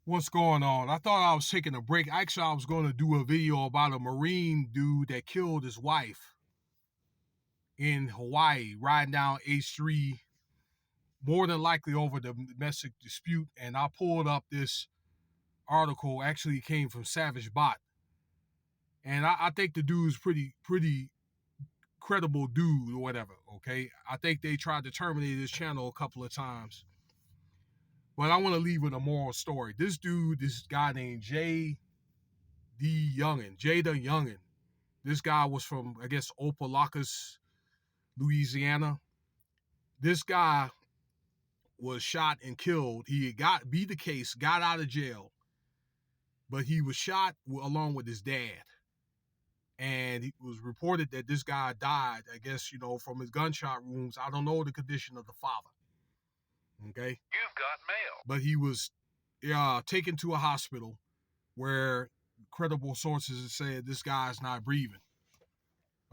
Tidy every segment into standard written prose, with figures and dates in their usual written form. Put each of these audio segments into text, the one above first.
What's going on? I thought I was taking a break. Actually, I was going to do a video about a Marine dude that killed his wife in Hawaii, riding down H3, more than likely over the domestic dispute. And I pulled up this article, actually came from Savage Bot. And I think the dude's pretty credible dude or whatever, okay? I think they tried to terminate his channel a couple of times. But I want to leave with a moral story. This guy named Jadayoungan. This guy was from, I guess, Opelika, Louisiana. This guy was shot and killed. He beat the case, got out of jail, but he was shot along with his dad. And it was reported that this guy died, I guess, from his gunshot wounds. I don't know the condition of the father. Okay? You've got mail. But he was taken to a hospital where credible sources said this guy's not breathing.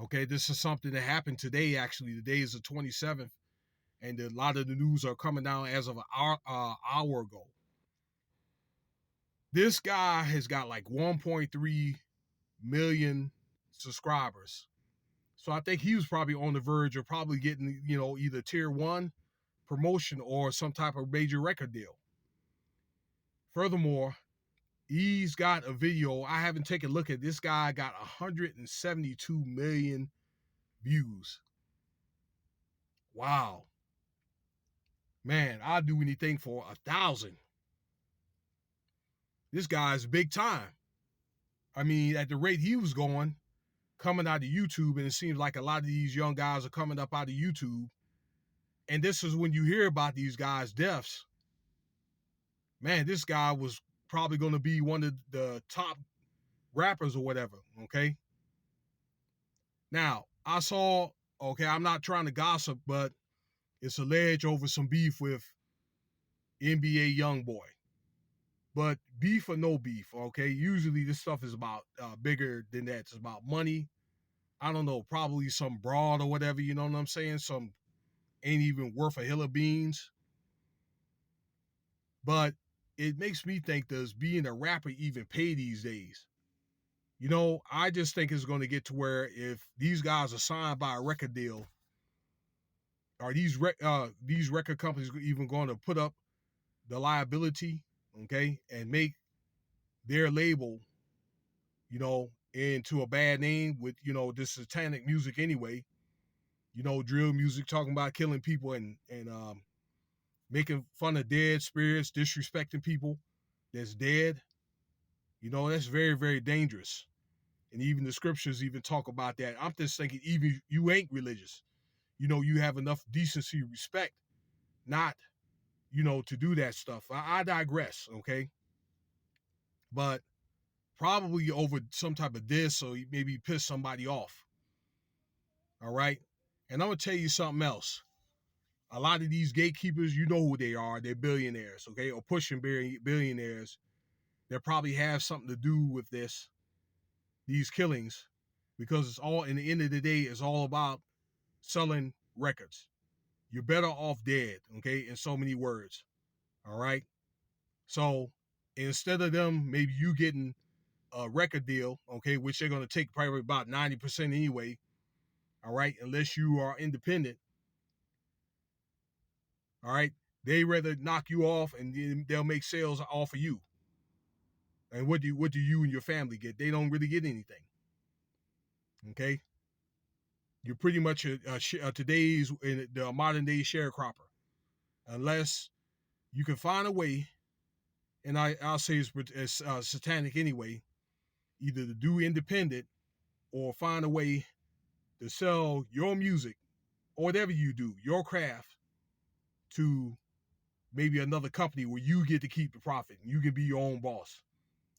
Okay, this is something that happened today, actually. Today is the 27th, and a lot of the news are coming down as of an hour ago. This guy has got like 1.3 million subscribers. So I think he was probably on the verge of probably getting, either tier 1 promotion or some type of major record deal. Furthermore, he's got a video. I haven't taken a look at this guy. Got 172 million views. Wow. Man, I'd do anything for 1,000. This guy's big time. I mean, at the rate he was going, coming out of YouTube, and it seems like a lot of these young guys are coming up out of YouTube. And this is when you hear about these guys' deaths. Man, this guy was probably going to be one of the top rappers or whatever, okay? Now, I'm not trying to gossip, but it's alleged over some beef with NBA YoungBoy. But beef or no beef, okay? Usually this stuff is about bigger than that. It's about money. I don't know, probably some broad or whatever, you know what I'm saying? Some ain't even worth a hill of beans. But it makes me think, does being a rapper even pay these days? I just think it's going to get to where if these guys are signed by a record deal, are these record companies even going to put up the liability, okay, and make their label, into a bad name with, this satanic music anyway, drill music talking about killing people and making fun of dead spirits, disrespecting people that's dead. That's very, very dangerous. And even the scriptures even talk about that. I'm just thinking, even you ain't religious, you have enough decency, respect, not, to do that stuff. I digress, okay? But probably over some type of diss, so maybe piss somebody off. All right? And I'm going to tell you something else. A lot of these gatekeepers, you know who they are. They're billionaires, okay? Or pushing billionaires that probably have something to do with these killings, because it's all, in the end of the day, it's all about selling records. You're better off dead, okay? In so many words, all right? So instead of them, maybe you getting a record deal, okay, which they're going to take probably about 90% anyway, all right, unless you are independent, all right, they rather knock you off and then they'll make sales off of you. And what do you and your family get? They don't really get anything, okay? You're pretty much today's, in the modern day sharecropper, unless you can find a way, and I'll say it's satanic anyway, either to do independent or find a way to sell your music or whatever you do, your craft, to maybe another company where you get to keep the profit and you can be your own boss.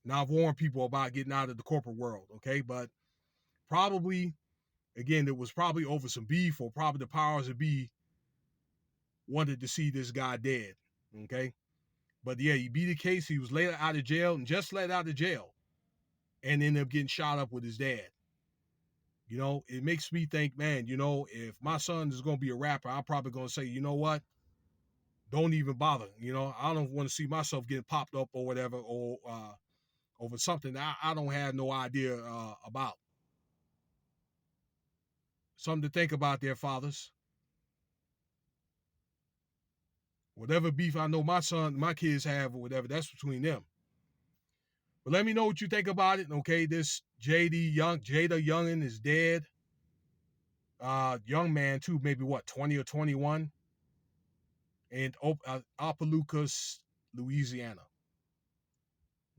Now, I've warned people about getting out of the corporate world, okay? But probably, again, it was probably over some beef, or probably the powers that be wanted to see this guy dead, okay? But yeah, he beat the case. He was let out of jail, and just let out of jail, and ended up getting shot up with his dad. It makes me think, man, if my son is going to be a rapper, I'm probably going to say, you know what? don't even bother. I don't want to see myself getting popped up or whatever, or over something that I don't have no idea about. Something to think about there, fathers. Whatever beef I know my kids have or whatever, that's between them. But let me know what you think about it. Okay, this Jadayoungan is dead. Young man too, maybe what, 20 or 21, in Opelousas, Louisiana.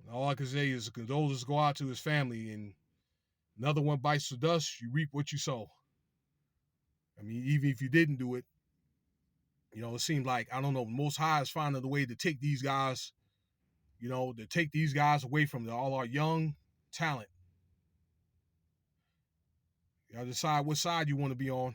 And all I can say is condolences go out to his family, and another one bites the dust, you reap what you sow. I mean, even if you didn't do it, it seemed like, I don't know, Most High is finding a way to take these guys, to take these guys away from all our young talent. You decide what side you want to be on.